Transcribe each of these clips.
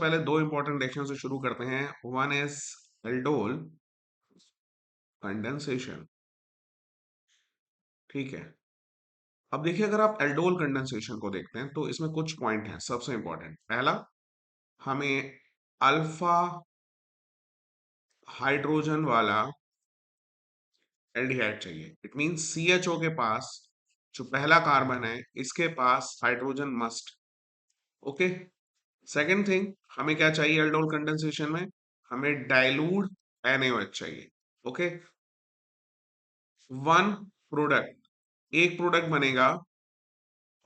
पहले दो important reaction से शुरू करते हैं। One is aldol condensation. ठीक है, अब देखिए अगर आप एल्डोल कंडेंसेशन को देखते हैं तो इसमें कुछ पॉइंट हैं। सबसे इंपॉर्टेंट पहला, हमें अल्फा हाइड्रोजन वाला एल्डिहाइड चाहिए। इट मींस CHO के पास जो पहला कार्बन है इसके पास hydrogen must. Okay, second thing, हमें क्या चाहिए एल्डोल कंडेंसेशन में? हमें डाइल्यूट NaOH चाहिए। ओके, वन प्रोडक्ट, एक प्रोडक्ट बनेगा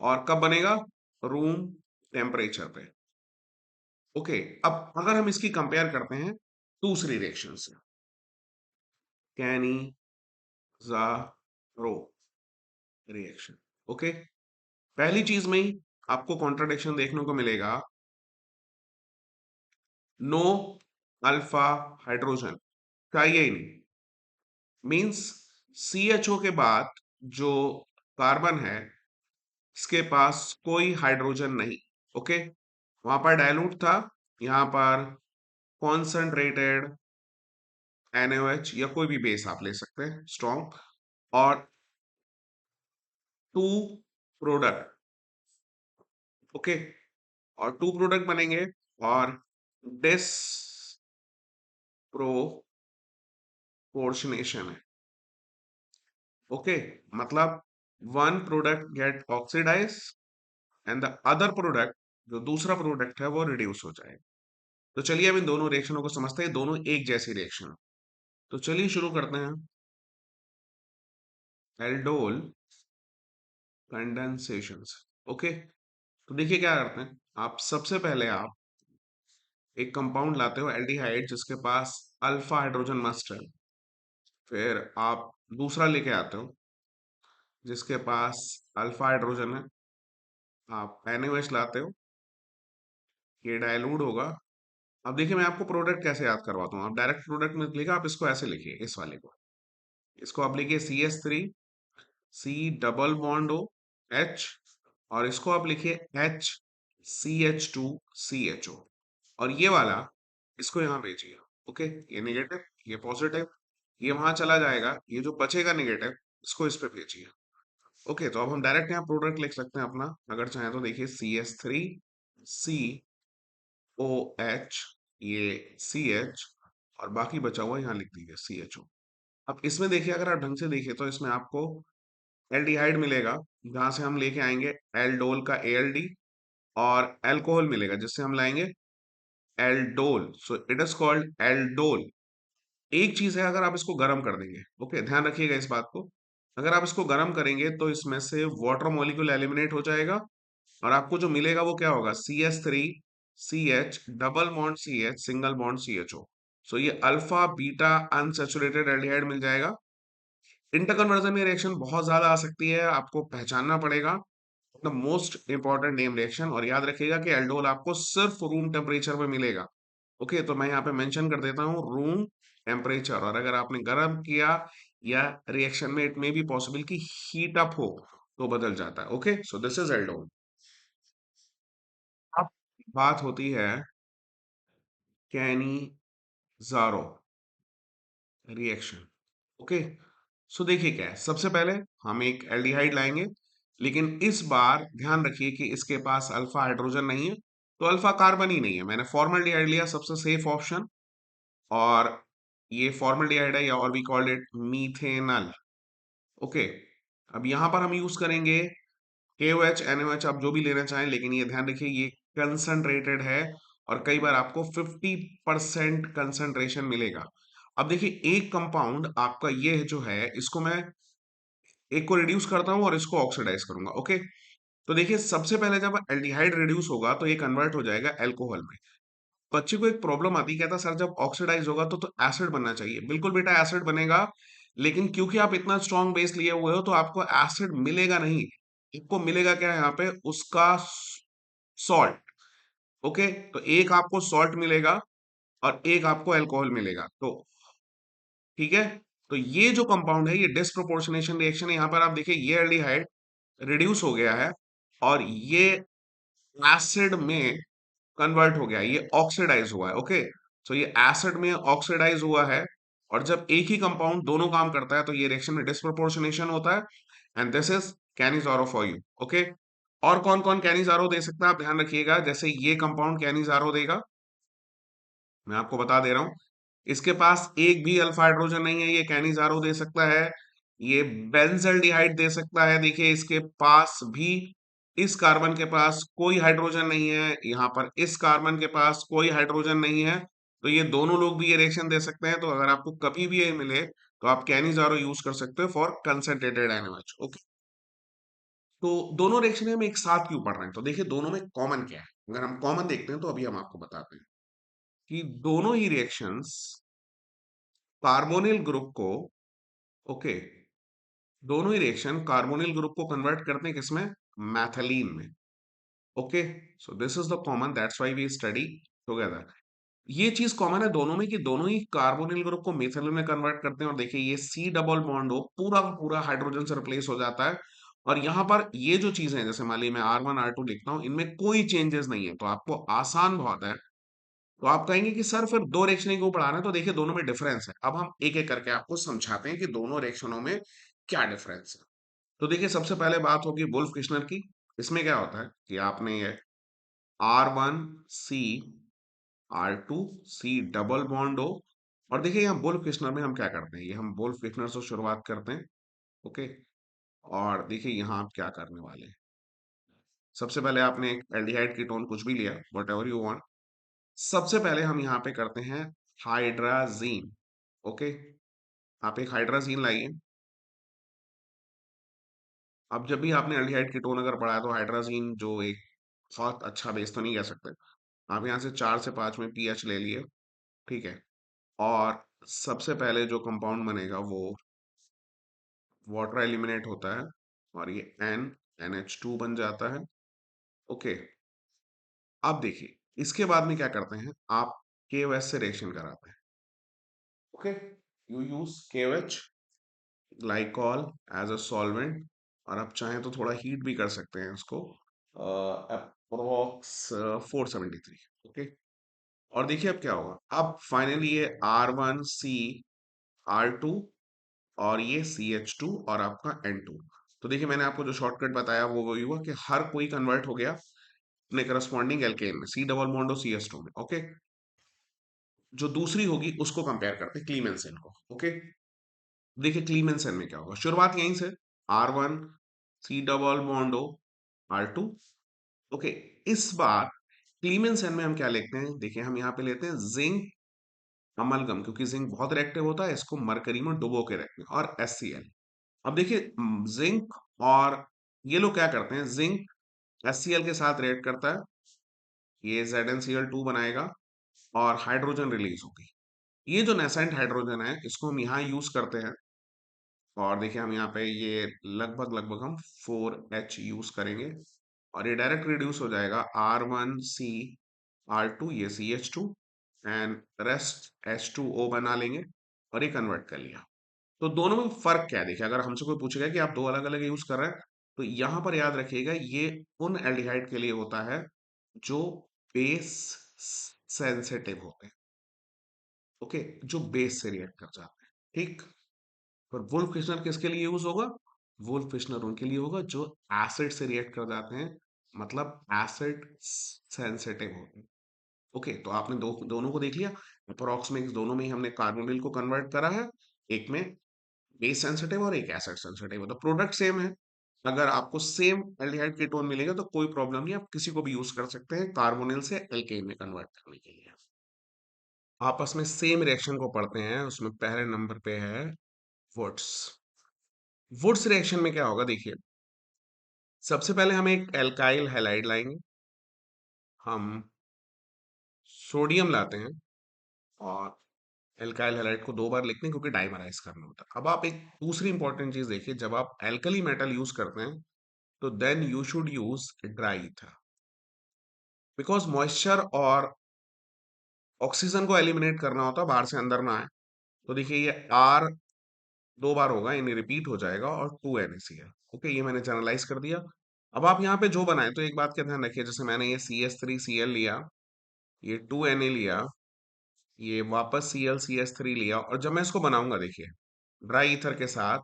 और कब बनेगा? रूम टेम्परेचर पे। ओके, अब अगर हम इसकी कंपेयर करते हैं दूसरी रिएक्शन से, कैनिज़ारो रिएक्शन। ओके, पहली चीज में ही आपको कॉन्ट्राडिक्शन देखने को मिलेगा। नो अल्फा हाइड्रोजन चाहिए ही नहीं। मींस CHO के बाद जो कार्बन है इसके पास कोई हाइड्रोजन नहीं। ओके, वहां पर डायलूट था, यहां पर कॉन्सेंट्रेटेड NaOH या कोई भी बेस आप ले सकते हैं स्ट्रॉन्ग, और टू प्रोडक्ट। ओके, और टू प्रोडक्ट बनेंगे और डिस प्रोपोर्शनेशन है। ओके, मतलब one product get oxidize and the other product, जो दूसरा प्रोडक्ट है वो रिड्यूस हो जाएगा। तो चलिए अब इन दोनों रिएक्शनों को समझते हैं। दोनों एक जैसी रिएक्शन। तो चलिए शुरू करते हैं। Aldol condensation. ओके, तो देखिए क्या करते हैं। आप सबसे पहले आप एक कंपाउंड लाते हो एल्डिहाइड जिसके पास अल्फा हाइड्रोजन मस्ट है। फिर आप दूसरा लेके आते हो जिसके पास अल्फा हाइड्रोजन है। आप NaOH लाते हो, ये डाइल्यूट होगा। अब देखिए मैं आपको प्रोडक्ट कैसे याद करवाता हूँ। आप डायरेक्ट प्रोडक्ट में लिखिएगा, आप इसको ऐसे लिखिए, इस वाले को। इसको आप लिखिए CH3 C double bond O H, और इसको आप लिखिए HCH2 CHO, और ये वाला इसको यहाँ भेजिए। ओके, ये नेगेटिव, ये पॉजिटिव, ये वहां चला जाएगा, ये जो बचेगा नेगेटिव इसको इस पे भेजिए। ओके, तो अब हम डायरेक्ट यहाँ प्रोडक्ट लिख सकते हैं अपना, अगर चाहें तो। देखिए CH3COH, ये CH, और बाकी बचा हुआ यहाँ लिख दीजिए CHO। अब इसमें देखिए अगर आप ढंग से देखिए तो इसमें आपको एल्डिहाइड मिलेगा, जहां से हम लेके आएंगे एल्डोल का ALD, और अल्कोहल मिलेगा जिससे हम लाएंगे aldol. So it is called aldol. एक चीज है, अगर आप इसको गर्म कर देंगे, ओके ध्यान रखिएगा इस बात को, अगर आप इसको गर्म करेंगे तो इसमें से वाटर मॉलिक्यूल एलिमिनेट हो जाएगा, और आपको जो मिलेगा वो क्या होगा? CH3CH double bond CH single bond CHO। सो ये अल्फा बीटा अनसैचुरेटेड एल्डिहाइड मिल जाएगा। इंटर कन्वर्जन में रिएक्शन बहुत ज्यादा आ सकती है, आपको पहचानना पड़ेगा the most important name reaction. और याद रखिएगा कि एल्डोल आपको सिर्फ रूम टेम्परेचर पे मिलेगा। ओके, तो मैं यहाँ पे मेंशन कर देता हूँ रूम टेम्परेचर, और अगर आपने गर्म किया या रिएक्शन में इट मे बी पॉसिबल कि हीट अप हो तो बदल जाता है। Okay, so this is aldol. अब बात होती है कैनिज़ारो रिएक्शन। ओके, सो देखिए क्या है। सबसे पहले हम एक एल्डिहाइड लाएंगे, लेकिन इस बार ध्यान रखिए कि इसके पास अल्फा हाइड्रोजन नहीं है, तो अल्फा कार्बन ही नहीं है। मैंने फॉर्मल्डिहाइड लिया, सबसे सेफ ऑप्शन, और ये फॉर्मल्डिहाइड है, या और we called it methanal. Okay, अब यहां पर हम यूज करेंगे KOH NaOH, आप जो भी लेना चाहें, लेकिन ये ध्यान रखिए ये कंसंट्रेटेड है, और कई बार आपको 50% कंसंट्रेशन मिलेगा। अब देखिए एक कंपाउंड आपका ये जो है, इसको मैं एक को रिड्यूस करता हूं और इसको ऑक्सीडाइज करूंगा। ओके, तो देखिए सबसे पहले जब एल्डिहाइड रिड्यूस होगा तो ये कन्वर्ट हो जाएगा अल्कोहल में। बच्चे को एक प्रॉब्लम आती है, कहता सर जब ऑक्सीडाइज होगा तो एसिड बनना चाहिए। बिल्कुल बेटा, एसिड बनेगा, लेकिन क्योंकि आप इतना स्ट्रॉन्ग बेस लिए हुए हो तो आपको एसिड मिलेगा नहीं। आपको मिलेगा क्या यहाँ पे? उसका सॉल्ट। ओके, तो एक आपको सॉल्ट मिलेगा और एक आपको अल्कोहल मिलेगा। तो ठीक है, तो ये जो कंपाउंड है ये डिस्प्रोपोर्शनेशन रिएक्शन है। यहाँ पर आप देखिए ये एल्डिहाइड रिड्यूस हो गया है, और ये एसिड में कन्वर्ट हो गया, ये ऑक्सीडाइज हुआ है। ओके, सो ये एसिड में ऑक्सीडाइज हुआ है, और जब एक ही कंपाउंड दोनों काम करता है तो ये रिएक्शन में डिस्प्रोपोर्शनेशन होता है, and this is Cannizzaro for you. Okay, और कौन कौन कैनिजारो दे सकता है आप ध्यान रखिएगा, जैसे ये कंपाउंड कैनिजारो देगा, मैं आपको बता दे रहा हूं, इसके पास एक भी अल्फा हाइड्रोजन नहीं है, ये कैनिजारो दे सकता है। ये बेंजल्डिहाइड दे सकता है, देखिए इसके पास भी, इस कार्बन के पास कोई हाइड्रोजन नहीं है, यहाँ पर इस कार्बन के पास कोई हाइड्रोजन नहीं है, तो ये दोनों लोग भी ये रिएक्शन दे सकते हैं। तो अगर आपको कभी भी ये मिले तो आप कैनिजारो यूज कर सकते हो फॉर कंसंट्रेटेड NaOH। ओके, तो दोनों रिएक्शन हम एक साथ क्यों पढ़ रहे हैं, तो देखिए दोनों में कॉमन क्या है, अगर हम कॉमन देखते हैं तो अभी हम आपको बताते हैं कि दोनों ही रिएक्शंस कार्बोनिल ग्रुप को, ओके, दोनों ही रिएक्शन कार्बोनिल ग्रुप को कन्वर्ट करते हैं किसमें, मैथिलीन में। Okay, so this is the common, that's why we study together. ये चीज कॉमन है दोनों में कि दोनों ही कार्बोनिल ग्रुप को मेथिलीन में कन्वर्ट करते हैं, और देखिए ये सी डबल बॉन्ड हो पूरा का पूरा हाइड्रोजन से रिप्लेस हो जाता है, और यहाँ पर ये जो चीजें हैं, जैसे मान लीजिए मैं R1 R2 लिखता हूँ, इनमें कोई चेंजेस नहीं है, तो आपको आसान बहुत है। तो आप कहेंगे कि सर फिर दो रिएक्शन क्यों पढ़ा रहे हैं, तो देखिए दोनों में डिफरेंस है, अब हम एक एक करके आपको समझाते हैं कि दोनों रिएक्शनों में क्या डिफरेंस है। तो देखिए सबसे पहले बात होगी वुल्फ किश्नर की। इसमें क्या होता है कि आपने ये R1C R2C डबल बॉन्ड हो, और देखिए यहाँ वुल्फ किश्नर में हम क्या करते हैं, ये हम वुल्फ किश्नर से शुरुआत करते हैं। ओके, और देखिए यहाँ आप क्या करने वाले हैं, सबसे पहले आपने एक एल्डिहाइड कीटोन कुछ भी लिया, वट एवर यू वांट, सबसे पहले हम यहाँ पे करते हैं हाइड्राजीन। ओके, आप एक हाइड्राजीन लाइए। अब जब भी आपने एल्डिहाइड कीटोन अगर पढ़ा है तो हाइड्राजीन जो एक बहुत अच्छा बेस तो नहीं कह सकते, आप यहाँ से 4 से 5 में पीएच ले लिए, ठीक है, और सबसे पहले जो कंपाउंड बनेगा वो वाटर एलिमिनेट होता है, और ये NH2 बन जाता है। ओके, अब देखिए इसके बाद में क्या करते हैं, आप KOH से रिएक्शन कराते हैं। Okay, you use KOH glycol as a solvent, और आप चाहें तो थोड़ा हीट भी कर सकते हैं इसको, अप्रोक्स 473। ओके, और देखिए अब क्या होगा, अब फाइनली ये R1C R2 और ये CH2 और आपका N2। तो देखिए मैंने आपको जो शॉर्टकट बताया वो वही हुआ कि हर कोई कन्वर्ट हो गया अपने करस्पॉन्डिंग एल्केन में, सी डबल बॉन्ड और CH2 में। ओके, जो दूसरी होगी उसको कंपेयर करते हैं क्लीमेंसेन को। ओके, देखिए क्लीमेंसेन में क्या होगा, शुरुआत यहीं से, R1C double bond R2। Okay, इस बार क्लीमेंसेन में हम क्या लेते हैं, देखिए हम यहाँ पे लेते हैं जिंक अमलगम, क्योंकि जिंक बहुत रिएक्टिव होता है, इसको मरकरी में डुबो के रखते हैं, और HCl। अब देखिए जिंक और ये लोग क्या करते हैं, जिंक HCl के साथ रिएक्ट करता है, ये ZnCl2 बनाएगा और हाइड्रोजन रिलीज होगी। ये जो नेसेंट हाइड्रोजन है इसको हम यहाँ यूज करते हैं, और देखिए हम यहाँ पे ये लगभग लगभग हम 4H यूज करेंगे, और ये डायरेक्ट रिड्यूस हो जाएगा R1C R2, ये CH2, एंड रेस्ट H2O बना लेंगे, और ये कन्वर्ट कर लिया। तो दोनों में फर्क क्या है, देखिए अगर हमसे कोई पूछेगा कि आप दो अलग अलग यूज कर रहे हैं, तो यहां पर याद रखिएगा ये उन एल्डिहाइड के लिए होता है जो बेस सेंसिटिव होते हैं। ओके, जो बेस से रिएक्ट कर जाते हैं, ठीक। पर वुल्फ फिशनर किसके लिए यूज होगा, वुल्फ फिशनर उनके लिए होगा जो एसिड से रिएक्ट कर जाते हैं, मतलब एसिड सेंसिटिव होते हैं। ओके, तो आपने दोनों को देख लिया, अप्रोक्सीमेट दोनों में ही हमने कार्बोनिल को कन्वर्ट करा है, एक में बेस सेंसिटिव और एक एसिड सेंसिटिव है, तो प्रोडक्ट सेम है। अगर आपको सेम एल्डिहाइड कीटोन मिलेगा तो कोई प्रॉब्लम नहीं, आप किसी को भी यूज कर सकते हैं कार्बोनिल से एल्केन में कन्वर्ट करने के लिए। आपस में सेम रिएक्शन को पढ़ते हैं, उसमें पहले नंबर पे है वुड्स। वुड्स रिएक्शन में क्या होगा, देखिए सबसे पहले हम एक एल्काइल हैलाइड लाएंगे, हम सोडियम लाते हैं, और एल्काइल हैलाइड को 2 बार लिखते हैं क्योंकि डाइमराइज करना होता है। अब आप एक दूसरी इंपॉर्टेंट चीज देखिए, जब आप एल्कली मेटल यूज करते हैं तो then you should use dry ether, because moisture और ऑक्सीजन को एलिमिनेट करना होता है, बाहर से अंदर ना आए। तो देखिए ये R 2 बार होगा, यानी रिपीट हो जाएगा, और 2NaCl। ओके, ये मैंने जनरलाइज कर दिया। अब आप यहाँ पे जो बनाए तो एक बात का ध्यान रखिए, जैसे मैंने ये CH3Cl लिया, ये 2Na लिया, ये वापस ClCH3 लिया, और जब मैं इसको बनाऊंगा देखिए ड्राई ईथर के साथ,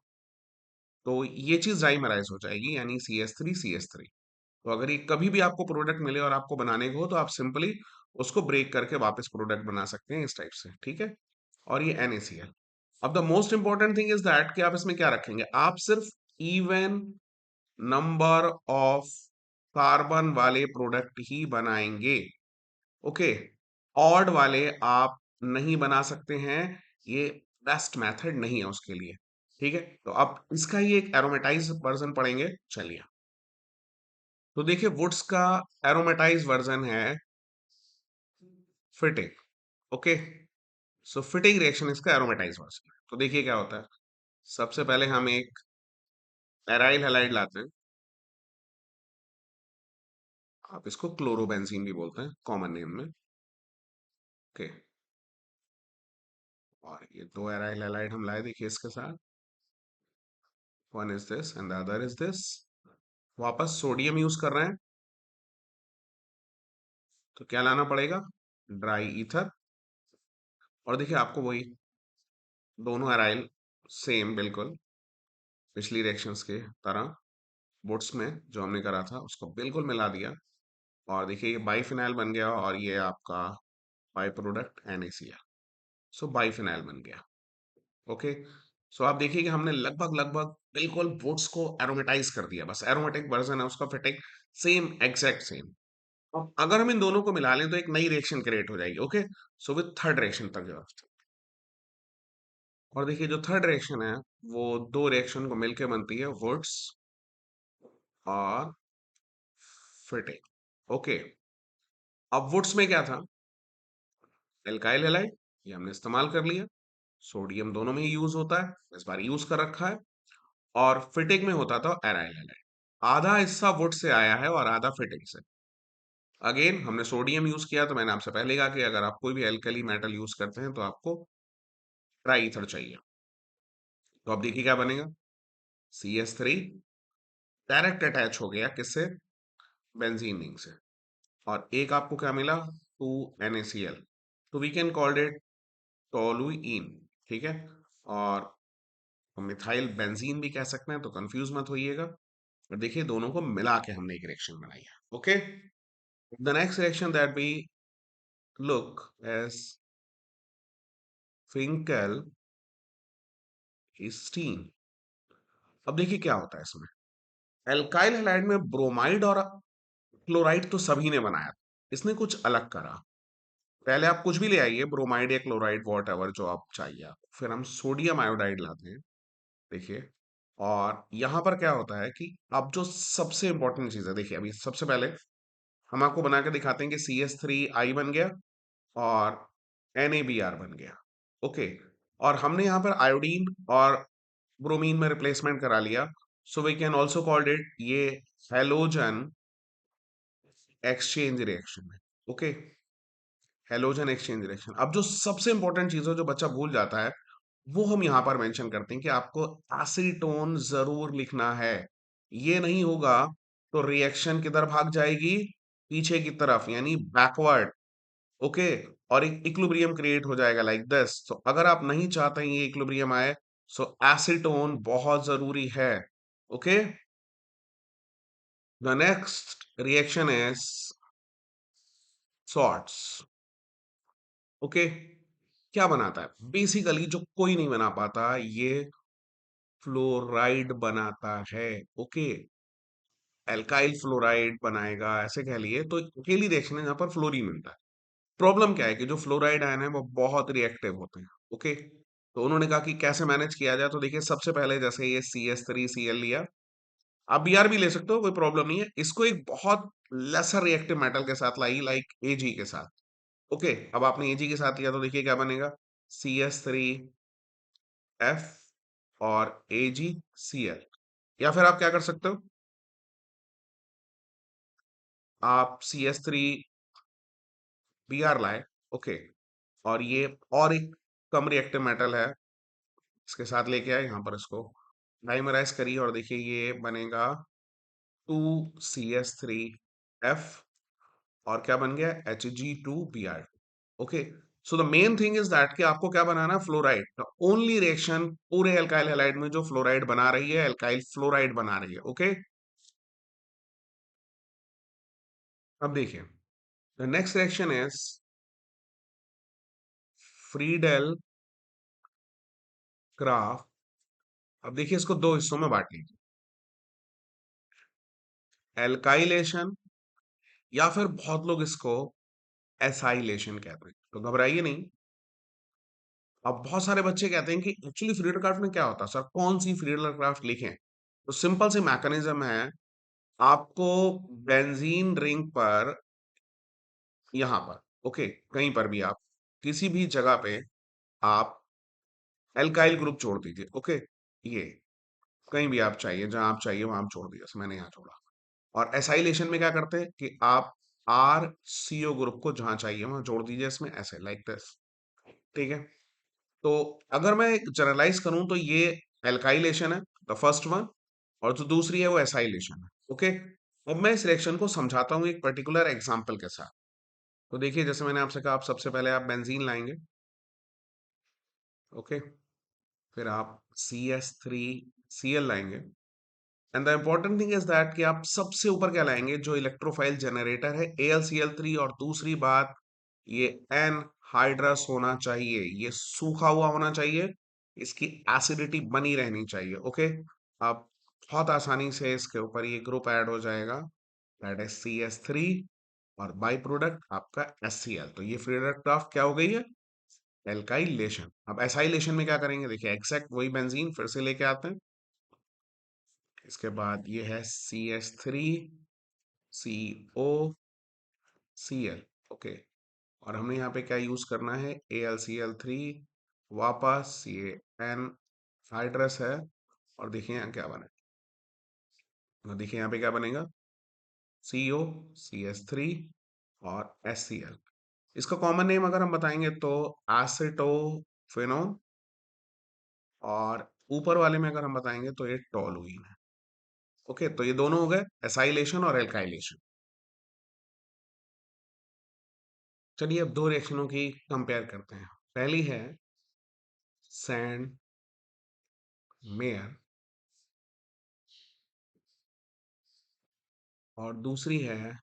तो ये चीज डाइमराइज हो जाएगी, यानी CH3 CH3। तो अगर ये कभी भी आपको प्रोडक्ट मिले और आपको बनाने को हो, तो आप सिंपली उसको ब्रेक करके वापस प्रोडक्ट बना सकते हैं इस टाइप से, ठीक है। और ये NaCl। अब the most important thing is that कि आप इसमें क्या रखेंगे, आप सिर्फ इवन नंबर ऑफ कार्बन वाले प्रोडक्ट ही बनाएंगे, ओके। ऑड वाले आप नहीं बना सकते हैं, ये बेस्ट मेथड नहीं है उसके लिए, ठीक है। तो अब इसका ही एक एरोमेटाइज वर्जन पढ़ेंगे, चलिए। तो देखिए वुड्स का एरोमेटाइज वर्जन है फिटिंग, ओके। सो फिटिंग रिएक्शन इसका एरोमेटाइज वर्जन है। तो देखिए क्या होता है, सबसे पहले हम एक एराइल हैलाइड लाते हैं, आप इसको क्लोरोबेंजीन भी बोलते हैं कॉमन नेम में, ओके। और ये दो एराइल हैलाइड हम लाए देखिए इसके साथ, one is this and the other is this. वापस सोडियम यूज कर रहे हैं, तो क्या लाना पड़ेगा, ड्राई ईथर। और देखिए आपको वही दोनों एराइल सेम बिल्कुल पिछली रिएक्शंस के तरह वुड्स में जो हमने करा था उसको बिल्कुल मिला दिया, और देखिए ये बाइफिनाइल बन गया, और ये आपका by product NaCl। So biphenyl बन गया, ओके। सो आप देखिए कि हमने लगभग लगभग बिल्कुल वुड्स को एरोमेटाइज कर दिया, बस एरोमेटिक वर्जन है उसका, फिटिंग सेम, एग्जैक्ट सेम। अब अगर हम इन दोनों को मिला लें तो एक नई रिएक्शन क्रिएट हो जाएगी, okay. So with third reaction तक जाओ। और देखिए जो थर्ड रिएक्शन है वो दो रिएक्शन को मिलके बनती है, वुड्स और फिटिंग, ओके। अब वुड्स में क्या था, एल्काइल हैलाइड, ये हमने इस्तेमाल कर लिया। सोडियम दोनों में ही यूज होता है, इस बार यूज कर रखा है। और फिटिंग में होता था एराइल हैलाइड। आधा हिस्सा वुड से आया है और आधा फिटिंग से। अगेन हमने सोडियम यूज किया, तो मैंने आपसे पहले कहा कि अगर आप कोई भी एल्कली मेटल यूज करते हैं तो आपको ट्राई ईथर चाहिए। तो अब देखिए क्या बनेगा, CH3 डायरेक्ट अटैच हो गया किससे, बेंजीन रिंग से। और एक आपको क्या मिला, 2NaCl। तो we can called it toluene, ठीक है। और मिथाइल बेंजीन भी कह सकते हैं, तो कंफ्यूज मत होइएगा। और देखिए दोनों को मिला के हमने एक रिएक्शन बनाई है, okay. The next reaction that we look as Finkelstein. अब देखिए क्या होता है इसमें, एल्काइल हैलाइड में ब्रोमाइड और क्लोराइड तो सभी ने बनाया, इसने कुछ अलग करा। पहले आप कुछ भी ले आइए, ब्रोमाइड या क्लोराइड वॉट एवर जो आप चाहिए आप, फिर हम सोडियम आयोडाइड लाते हैं, देखिए। और यहां पर क्या होता है कि अब जो सबसे इंपॉर्टेंट चीज है, देखिए अभी सबसे पहले हम आपको बना के दिखाते हैं कि CH3I बन गया और NaBr बन गया, ओके। और हमने यहाँ पर आयोडीन और ब्रोमीन में रिप्लेसमेंट करा लिया। So we can also called it ये हेलोजन एक्सचेंज रिएक्शन है, ओके। Halogen exchange reaction. अब जो सबसे इंपॉर्टेंट चीज है जो बच्चा भूल जाता है, वो हम यहां पर मेंशन करते हैं कि आपको एसीटोन जरूर लिखना है। ये नहीं होगा तो रिएक्शन किधर भाग जाएगी, पीछे की तरफ, यानी बैकवर्ड, ओके। और एक इक्विलिब्रियम क्रिएट हो जाएगा लाइक दिस। तो अगर आप नहीं चाहते हैं ये इक्विलिब्रियम आए, सो एसीटोन बहुत जरूरी है, okay. The next reaction is sorts, okay. क्या बनाता है, बेसिकली जो कोई नहीं बना पाता, ये फ्लोराइड बनाता है, ओके। एल्काइल फ्लोराइड बनाएगा, ऐसे कह लिए, तो अकेली रिएक्शन है जहां पर फ्लोरीन मिलता है। प्रॉब्लम क्या है कि जो फ्लोराइड आयन है वो बहुत रिएक्टिव होते हैं, ओके। तो उन्होंने कहा कि कैसे मैनेज किया जाए, तो देखिए सबसे पहले जैसे ये CH3Cl लिया, आप Br भी ले सकते हो, कोई प्रॉब्लम नहीं है। इसको एक बहुत लेसर रिएक्टिव मेटल के साथ लाई, लाइक Ag के साथ, ओके। अब आपने Ag के साथ लिया तो देखिए क्या बनेगा, CH3F और AgCl। या फिर आप क्या कर सकते हो, आप CH3Br लाए, ओके। और ये और एक कम रिएक्टिव मेटल है, इसके साथ लेके आए, यहाँ पर इसको डाइमराइज करिए, और देखिए ये बनेगा 2CH3F और क्या बन गया, Hg2Br। Okay, so the main thing is that कि आपको क्या बनाना है, फ्लोराइड। द ओनली रिएक्शन पूरे एल्काइल हैलाइड में जो फ्लोराइड बना रही है, एल्काइल फ्लोराइड बना रही है। ओके, अब देखिए, the next reaction is Friedel craft. अब देखिए, इसको दो हिस्सों में बांट लीजिए, एल्काइलेशन, या फिर बहुत लोग इसको एसाइलेशन कहते हैं। तो घबराइए नहीं। अब बहुत सारे बच्चे कहते हैं कि एक्चुअली फ्रीडल क्राफ्ट में क्या होता है सर, कौन सी फ्रीडल क्राफ्ट लिखें। तो सिंपल सी मैकेनिज्म है, आपको बेंजीन रिंग पर, यहां पर, ओके, कहीं पर भी आप, किसी भी जगह पे आप एल्काइल ग्रुप जोड़ दीजिए। ओके, ये कहीं भी आप चाहिए, जहां आप चाहिए वहां आप जोड़ दिया, जैसे मैंने यहाँ जोड़ा। और एसाइलेशन में क्या करते हैं कि आप आर सीओ ग्रुप को जहां चाहिए वहां जोड़ दीजिए, इसमें ऐसे, लाइक दिस। ठीक है, तो अगर मैं जनरलाइज करूं तो ये एल्काइलेशन है, द फर्स्ट वन, और जो दूसरी है वो एसाइलेशन है। ओके, अब मैं इस रिएक्शन को समझाता हूं एक पर्टिकुलर एग्जांपल के साथ। तो देखिए, जैसे मैंने आपसे कहा, आप सबसे पहले आप बेंजीन लाएंगे। ओके, फिर आप CH3Cl लाएंगे। And the important thing is that कि आप सबसे ऊपर क्या लाएंगे, जो इलेक्ट्रोफाइल जनरेटर है, AlCl3। और दूसरी बात, ये एन हाइड्रस होना चाहिए, ये सूखा हुआ होना चाहिए, इसकी एसिडिटी बनी रहनी चाहिए। ओके, अब बहुत आसानी से इसके ऊपर ये ग्रुप ऐड हो जाएगा, दैट इज CH3, और बाई प्रोडक्ट आपका HCl। तो ये फ्री क्राफ्ट क्या हो गई है, एल्काइलेशन। अब एसाइलेशन में क्या करेंगे, देखिए एग्जैक्ट वही बेंजीन फिर से लेके आते हैं। इसके बाद ये है CH3COCl। ओके, और हमने यहाँ पे क्या यूज करना है, AlCl3, वापस ये एन हाइड्रस है। और देखिए यहाँ क्या बने, तो देखिए यहाँ पे क्या बनेगा, COCH3 और HCl। इसका कॉमन नेम अगर हम बताएंगे तो एसिटोफेनोन, और ऊपर वाले में अगर हम बताएंगे तो ये टोलुइन है। ओके, तो ये दोनों हो गए एसाइलेशन और एल्काइलेशन। चलिए अब दो रिएक्शनों की कंपेयर करते हैं। पहली है सैंड मेयर, और दूसरी है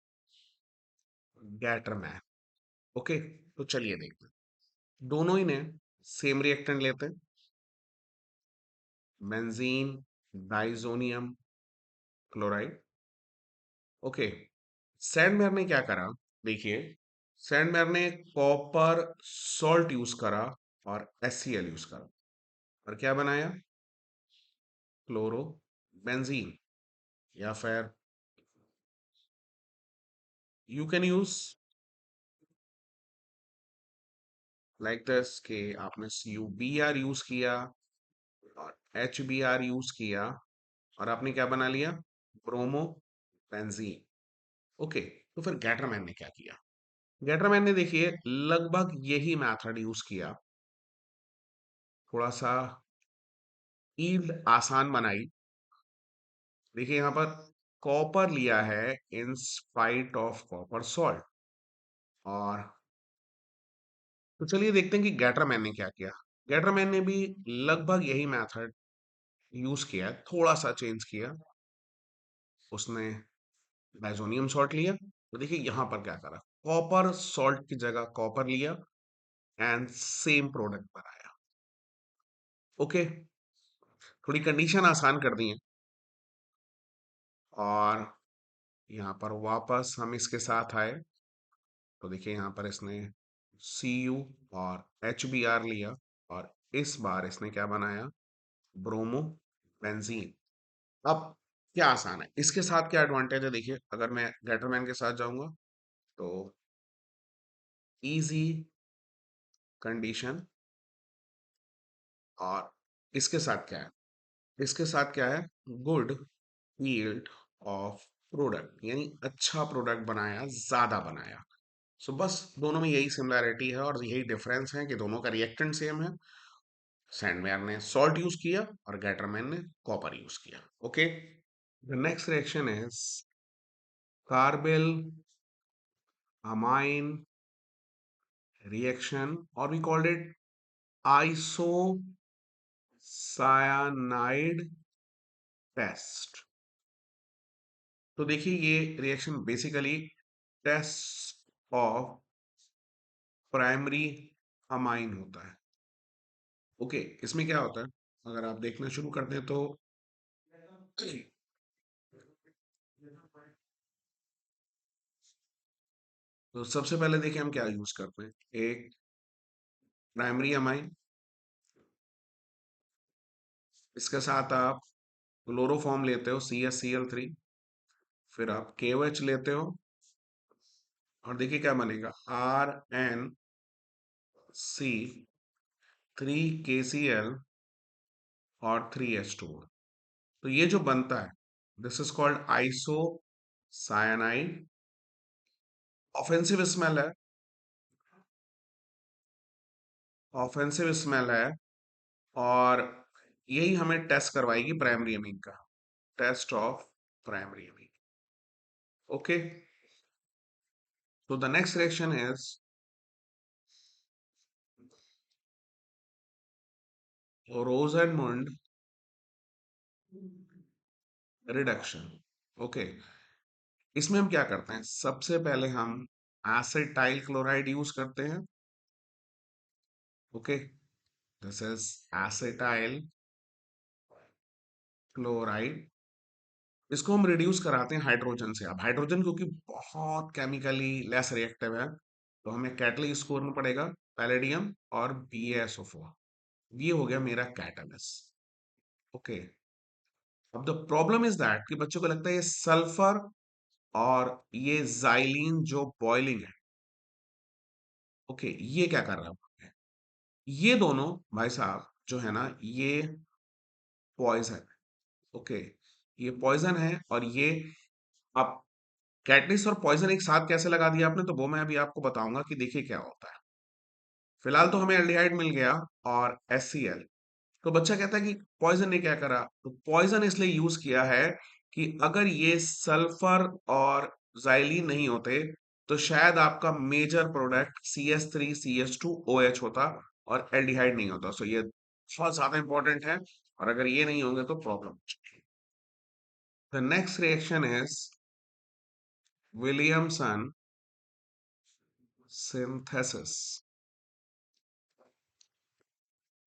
गैटरमैन। ओके, तो चलिए देखते हैं। दोनों ही ने सेम रिएक्टेंट लेते हैं, benzene diazonium chloride. Okay, Sandmeyer ने क्या करा, देखिए, सैंडमेयर ने कॉपर सॉल्ट यूज करा और HCl यूज करा, और क्या बनाया, क्लोरो बेंजीन। या फिर you can use like this कि आपने CuBr यूज किया और HBr यूज किया, और आपने क्या बना लिया, ब्रोमो बेंजीन। ओके, तो फिर गैटरमैन ने क्या किया, गैटरमैन ने देखिए लगभग यही मेथड यूज किया, थोड़ा सा ईल्ड आसान बनाई। देखिए यहाँ पर कॉपर लिया है in spite of copper salt. और तो चलिए देखते हैं कि गैटरमैन ने क्या किया। गैटरमैन ने भी लगभग यही मेथड यूज किया, थोड़ा सा चेंज किया। उसने डाइजोनियम सॉल्ट लिया, तो देखिए यहां पर क्या करा, कॉपर सॉल्ट की जगह कॉपर लिया एंड सेम प्रोडक्ट बनाया। ओके, थोड़ी कंडीशन आसान कर दी है। और यहाँ पर वापस हम इसके साथ आए, तो देखिए यहाँ पर इसने Cu और HBr लिया, और इस बार इसने क्या बनाया, ब्रोमो बेंजीन। अब क्या आसान है, इसके साथ क्या एडवांटेज है, देखिए अगर मैं गैटरमैन के साथ जाऊंगा तो इजी कंडीशन, और इसके साथ क्या है, इसके साथ क्या है, गुड यील्ड ऑफ प्रोडक्ट, यानी अच्छा प्रोडक्ट बनाया, ज्यादा बनाया। सो बस दोनों में यही सिमिलैरिटी है और यही डिफरेंस है कि दोनों का रिएक्टेंट सेम है। सैंडवेयर ने सॉल्ट यूज किया और गैटरमैन ने कॉपर यूज किया। Okay, the next reaction is carbyl amine reaction, or we called it isocyanide test. तो देखिए ये reaction basically test of primary amine होता है। ओके, इसमें क्या होता है, अगर आप देखना शुरू करते हैं तो सबसे पहले देखिए हम क्या यूज करते हैं। एक प्राइमरी अमाइन, इसके साथ आप क्लोरोफॉर्म लेते हो CaCl3, फिर आप KOH लेते हो और देखिए क्या बनेगा, RnC3KCl और 3H2O। तो ये जो बनता है, this is called isocyanide. Offensive smell है, ऑफेंसिव स्मेल है, और यही हमें टेस्ट करवाएगी प्राइमरी अमीन का, test of primary amine. Okay, तो the next reaction is Rosenmund reduction. Okay, इसमें हम क्या करते हैं, सबसे पहले हम एसिटाइल क्लोराइड यूज करते हैं। Okay, this is acetyl chloride. इसको हम रिड्यूस कराते हैं हाइड्रोजन से। अब हाइड्रोजन क्योंकि बहुत केमिकली लेस रिएक्टिव है, तो हमें कैटलिस्ट स्कोर में पड़ेगा पैलेडियम और BaSO4। ये हो गया मेरा कैटलिस्ट। ओके, अब द प्रॉब्लम इज दैट कि बच्चों को लगता है ये सल्फर और ये जाइलीन जो बॉइलिंग है, ओके, ये क्या कर रहा है, ये दोनों भाई साहब जो है ना, ये पॉइजन। ओके, ये पॉइजन है, और ये अब कैटलिस्ट और पॉइजन एक साथ कैसे लगा दिया आपने, तो वो मैं अभी आपको बताऊंगा कि देखिए क्या होता है। फिलहाल तो हमें एल्डिहाइड मिल गया और HCl। तो बच्चा कहता है कि पॉइजन ने क्या करा, तो पॉइजन इसलिए यूज किया है कि अगर ये सल्फर और जाइलीन नहीं होते तो शायद आपका मेजर प्रोडक्ट CH3CH2OH होता और एल्डिहाइड नहीं होता। सो ये बहुत ज्यादा इंपॉर्टेंट है, और अगर ये नहीं होंगे तो problem. The next reaction is Williamson synthesis.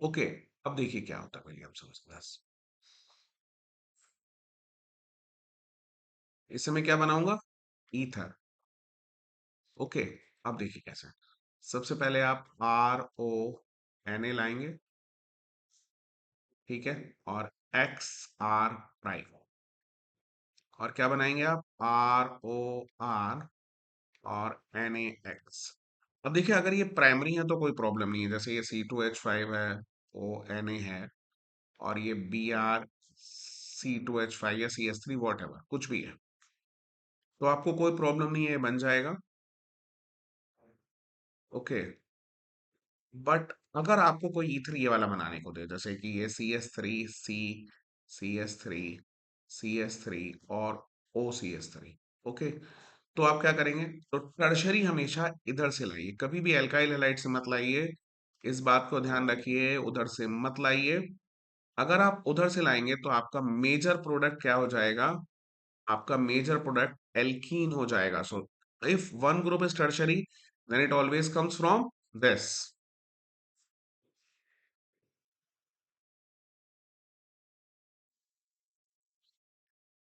Okay, अब देखिए क्या होता है विलियमसन सिंथेसिस। इससे मैं क्या बनाऊंगा, ईथर। ओके, अब देखिए कैसे। सबसे पहले आप RONA लाएंगे, ठीक है, और XR प्राइम, और क्या बनाएंगे आप, ROR और NaX। अब देखिए अगर ये प्राइमरी है तो कोई प्रॉब्लम नहीं है, जैसे ये C2H5 है, ONA है, और ये BrC2H5 या CS3 वॉट एवर कुछ भी है, तो आपको कोई प्रॉब्लम नहीं है, ये बन जाएगा। ओके, बट अगर आपको कोई E3 ये वाला बनाने को दे, जैसे कि ये CS3 और OCS3, ओके, तो आप क्या करेंगे, तो टर्शरी हमेशा इधर से लाइए, कभी भी एल्काइल हैलाइड से मत लाइए। इस बात को ध्यान रखिए, उधर से मत लाइए। अगर आप उधर से लाएंगे तो आपका मेजर प्रोडक्ट क्या हो जाएगा, आपका मेजर प्रोडक्ट एल्कीन हो जाएगा। So if one group is tertiary, then it always comes from this.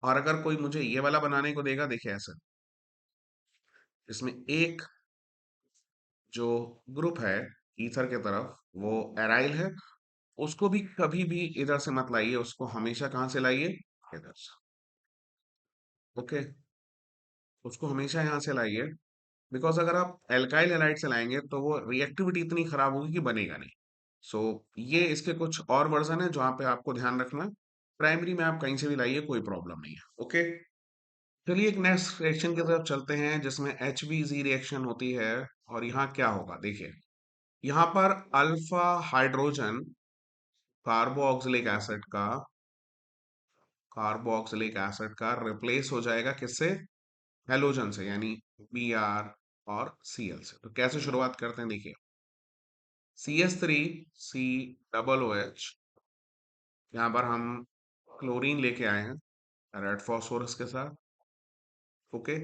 और अगर कोई मुझे ये वाला बनाने को देगा, देखिए ऐसे, इसमें एक जो ग्रुप है ईथर के तरफ वो एराइल है, उसको भी कभी भी इधर से मत लाइए, उसको हमेशा कहाँ से लाइए, इधर से। ओके, उसको हमेशा यहाँ से लाइए, बिकॉज अगर आप एल्काइल हैलाइड से लाएंगे तो वो रिएक्टिविटी इतनी खराब होगी कि बनेगा नहीं। सो ये इसके कुछ और वर्जन है जहाँ पे आपको ध्यान रखना है। प्राइमरी में आप कहीं से भी लाइए, कोई प्रॉब्लम नहीं है। ओके, चलिए एक नेक्स्ट रिएक्शन की तरफ चलते हैं जिसमें HBZ रिएक्शन होती है। और यहाँ क्या होगा देखिए, यहाँ पर अल्फा हाइड्रोजन कार्बोक्सिलिक एसिड का रिप्लेस हो जाएगा किससे, हेलोजन से, यानी Br और Cl से। तो कैसे शुरुआत करते हैं देखिए, CH3 C डबल OH, यहाँ पर हम क्लोरीन लेके आए हैं रेड फॉस्फोरस के साथ। ओके,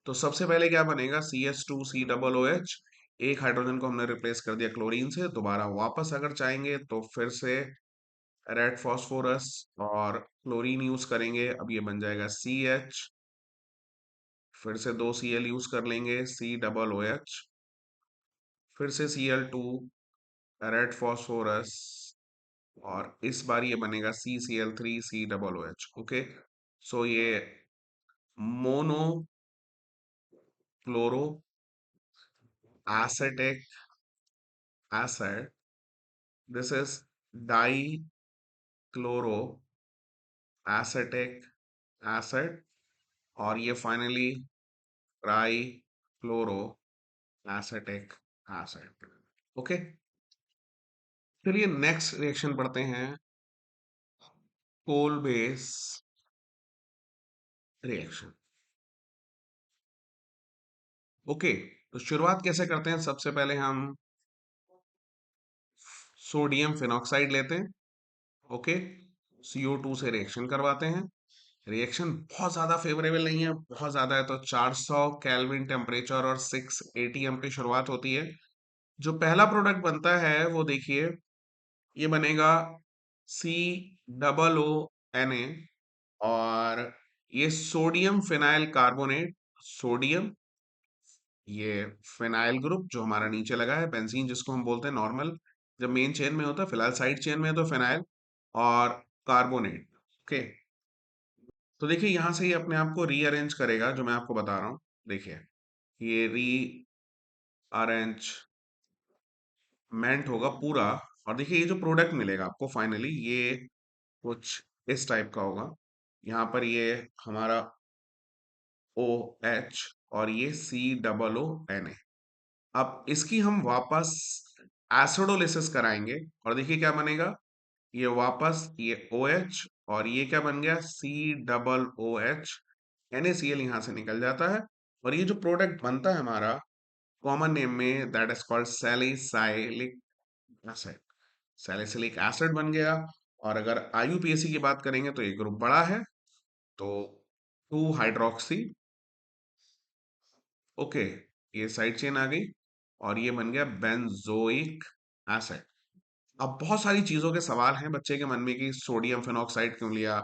तो सबसे पहले क्या बनेगा, CH2 C डबल OH, एक हाइड्रोजन को हमने रिप्लेस कर दिया क्लोरीन से। दोबारा वापस अगर चाहेंगे तो फिर से रेड फॉस्फोरस और क्लोरीन यूज करेंगे। अब ये बन जाएगा CH, फिर से दो Cl यूज कर लेंगे, C डबल OH, फिर से Cl2, रेड फॉस्फोरस, और इस बार ये बनेगा CCl3 C double OH। Okay, so ये mono chloro acetic acid, this is die chloro acetic acid, और ये finally try chloro acetic acid. Okay, चलिए नेक्स्ट रिएक्शन पढ़ते हैं, कोल बेस रिएक्शन। ओके, तो शुरुआत कैसे करते हैं, सबसे पहले हम सोडियम फिनॉक्साइड लेते हैं। ओके, CO2 से रिएक्शन करवाते हैं। रिएक्शन बहुत ज्यादा फेवरेबल नहीं है, बहुत ज्यादा है तो 400 केल्विन टेम्परेचर और 6 ATM पे शुरुआत होती है। जो पहला प्रोडक्ट बनता है वो देखिए, ये बनेगा COO Na, और ये सोडियम फिनाइल कार्बोनेट, सोडियम, ये फिनाइल ग्रुप जो हमारा नीचे लगा है, बेंजीन जिसको हम बोलते हैं नॉर्मल, जब मेन चेन में होता है, फिलहाल साइड चेन में है तो फिनाइल और कार्बोनेट। ओके, तो देखिए यहां से ये अपने आप को रीअरेंज करेगा, जो मैं आपको बता रहा हूं। देखिए ये रीअरेंजमेंट होगा पूरा, और देखिए ये जो प्रोडक्ट मिलेगा आपको फाइनली, ये कुछ इस टाइप का होगा। यहाँ पर ये हमारा OH, और ये COO Na। अब इसकी हम वापस एसिडोलिसिस कराएंगे, और देखिए क्या बनेगा, ये वापस ये OH, और ये क्या बन गया, COOH, NaCl यहाँ से निकल जाता है, और ये जो प्रोडक्ट बनता है हमारा कॉमन नेम में, that is called salicylic acid, salicylic acid बन गया। और अगर IUPAC की बात करेंगे तो ये ग्रुप बड़ा है, तो 2 हाइड्रोक्सी। ओके, ये साइड चेन आ गई, और ये बन गया बेंजोइक एसिड। अब बहुत सारी चीजों के सवाल हैं बच्चे के मन में कि सोडियम फेनोक्साइड क्यों लिया,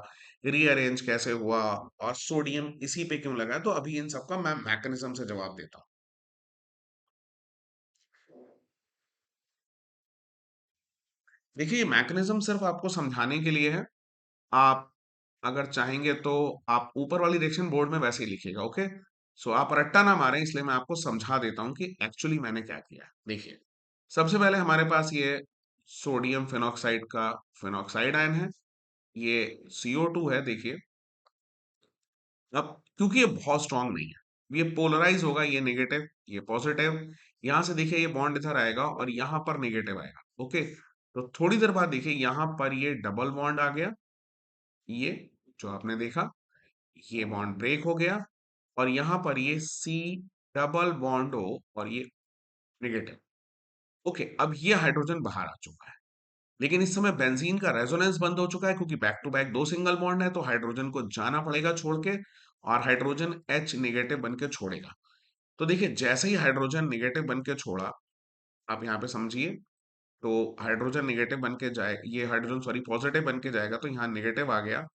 रीअरेंज कैसे हुआ, और सोडियम इसी पे क्यों लगा, तो अभी इन सबका मैं मैकेनिज्म से जवाब देता हूँ। देखिए ये मैकेनिज्म सिर्फ आपको समझाने के लिए है। आप अगर चाहेंगे तो आप ऊपर वाली रिएक्शन बोर्ड में वैसे ही लिखिएगा। ओके, सो आप रट्टा ना मारें, इसलिए मैं आपको समझा देता हूँ कि एक्चुअली मैंने क्या किया। देखिए सबसे पहले हमारे पास ये सोडियम फेनोक्साइड का फेनोक्साइड आयन है, ये CO2 है। देखिए अब क्योंकि ये बहुत स्ट्रांग नहीं है, ये पोलराइज होगा, ये नेगेटिव ये पॉजिटिव। यहां से देखिए ये बॉन्ड इधर आएगा और यहां पर नेगेटिव आएगा। ओके, तो थोड़ी देर बाद देखिए यहां पर ये डबल बॉन्ड आ गया, ये जो आपने देखा, ये बॉन्ड ब्रेक हो गया, और यहां पर ये C डबल बॉन्ड O, और ये नेगेटिव। ओके, अब ये हाइड्रोजन बाहर आ चुका है, लेकिन इस समय बेंजीन का रेजोनेंस बंद हो चुका है, क्योंकि बैक टू बैक दो सिंगल बॉन्ड है, तो हाइड्रोजन को जाना पड़ेगा छोड़ के, और हाइड्रोजन H नेगेटिव बन के छोड़ेगा। तो देखिए जैसे ही हाइड्रोजन नेगेटिव बन के छोड़ा, आप यहाँ पे समझिए, तो हाइड्रोजन नेगेटिव बन के जाए, ये हाइड्रोजन सॉरी पॉजिटिव बन के जाएगा, तो यहाँ नेगेटिव आ गया,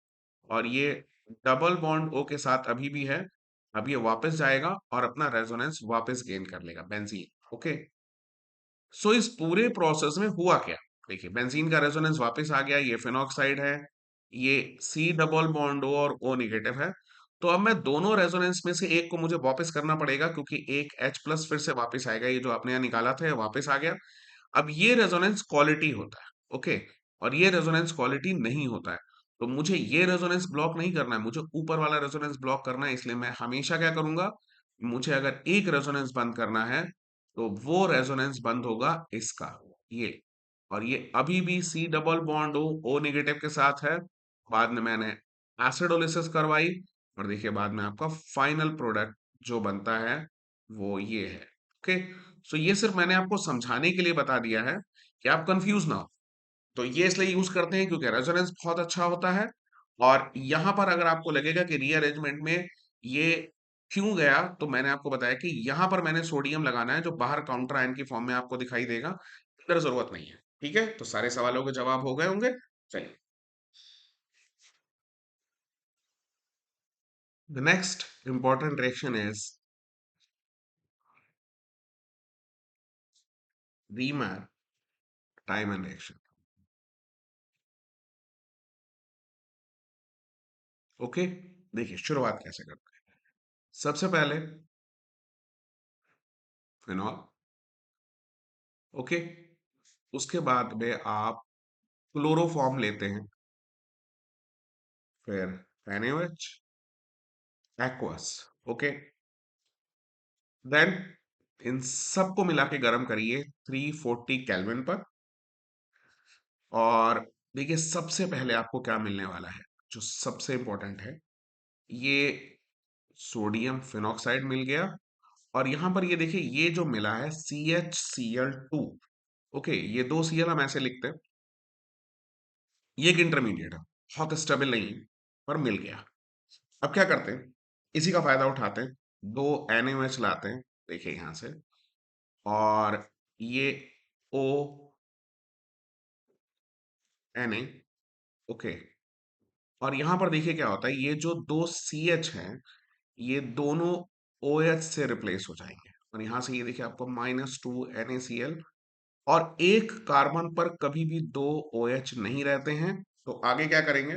और ये डबल बॉन्ड O के साथ अभी भी है। अब ये वापस जाएगा और अपना रेजोनेंस वापस गेन कर लेगा बेंजीन। ओके, सो इस पूरे प्रोसेस में हुआ क्या, देखिए बेंजीन का रेजोनेंस वापस आ गया, ये फिनॉक्साइड है, ये C डबल बॉन्ड O और O नेगेटिव है। तो अब मैं दोनों रेजोनेंस में से एक को मुझे वापस करना पड़ेगा, क्योंकि एक H प्लस फिर से वापस आएगा, ये जो आपने यहाँ निकाला था ये वापस आ गया। अब ये रेजोनेंस क्वालिटी होता है। ओके, और ये रेजोनेंस क्वालिटी नहीं होता है, तो मुझे ये रेजोनेंस ब्लॉक नहीं करना है, मुझे ऊपर वाला रेजोनेंस ब्लॉक करना है। इसलिए मैं हमेशा क्या करूंगा, मुझे अगर एक रेजोनेंस बंद करना है, तो वो रेजोनेंस बंद होगा इसका, ये, और ये अभी भी C double bond O negative के साथ है। बाद में मैंने एसिडोलिसिस करवाई, और देखिए बाद में आपका फाइनल प्रोडक्ट जो बनता है वो ये है। ओके, सो ये सिर्फ मैंने आपको समझाने के लिए बता दिया है कि आप कंफ्यूज ना हो। तो ये इसलिए यूज करते हैं क्योंकि रेजोनेंस बहुत अच्छा होता है। और यहां पर अगर आपको लगेगा कि रीअरेंजमेंट में ये क्यों गया, तो मैंने आपको बताया कि यहां पर मैंने सोडियम लगाना है जो बाहर काउंटर आयन की फॉर्म में आपको दिखाई देगा, अंदर जरूरत नहीं है। ठीक है, तो सारे सवालों के जवाब हो गए होंगे। चलिए, the next important reaction is reamer diamond reaction. Okay, देखिए शुरुआत कैसे करते हैं। सबसे पहले फिनॉल। ओके, उसके बाद में आप क्लोरोफॉर्म लेते हैं, फिर NaOH, aqueous. Okay, then in सबको मिला के गर्म करिए 340 केल्विन पर। और देखिए सबसे पहले आपको क्या मिलने वाला है, जो सबसे इंपॉर्टेंट है, ये सोडियम फिनॉक्साइड मिल गया। और यहां पर ये देखिए ये जो मिला है CHCl2। ओके, ये दो Cl हम ऐसे लिखते हैं, ये एक इंटरमीडिएट है, बहुत स्टेबल नहीं है, पर मिल गया। अब क्या करते हैं, इसी का फायदा उठाते हैं, दो NaOH लाते हैं, देखिए यहां से, और ये O Na। ओके, और यहां पर देखिए क्या होता है, ये जो दो CH हैं, ये दोनों OH से रिप्लेस हो जाएंगे, और यहां से ये देखिए आपको -2 NaCl। और एक कार्बन पर कभी भी दो OH नहीं रहते हैं, तो आगे क्या करेंगे,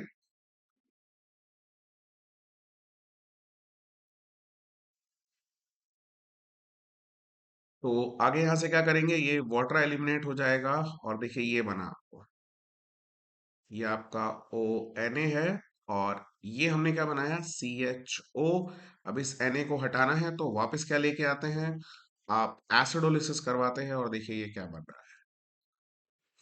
तो आगे यहां से क्या करेंगे, ये वाटर एलिमिनेट हो जाएगा, और देखिए ये बना आपको, ये आपका ONa है, और ये हमने क्या बनाया CHO। अब इस Na को हटाना है तो वापस क्या लेके आते हैं, आप एसिडोलिसिस करवाते हैं, और देखिए ये क्या बन रहा है,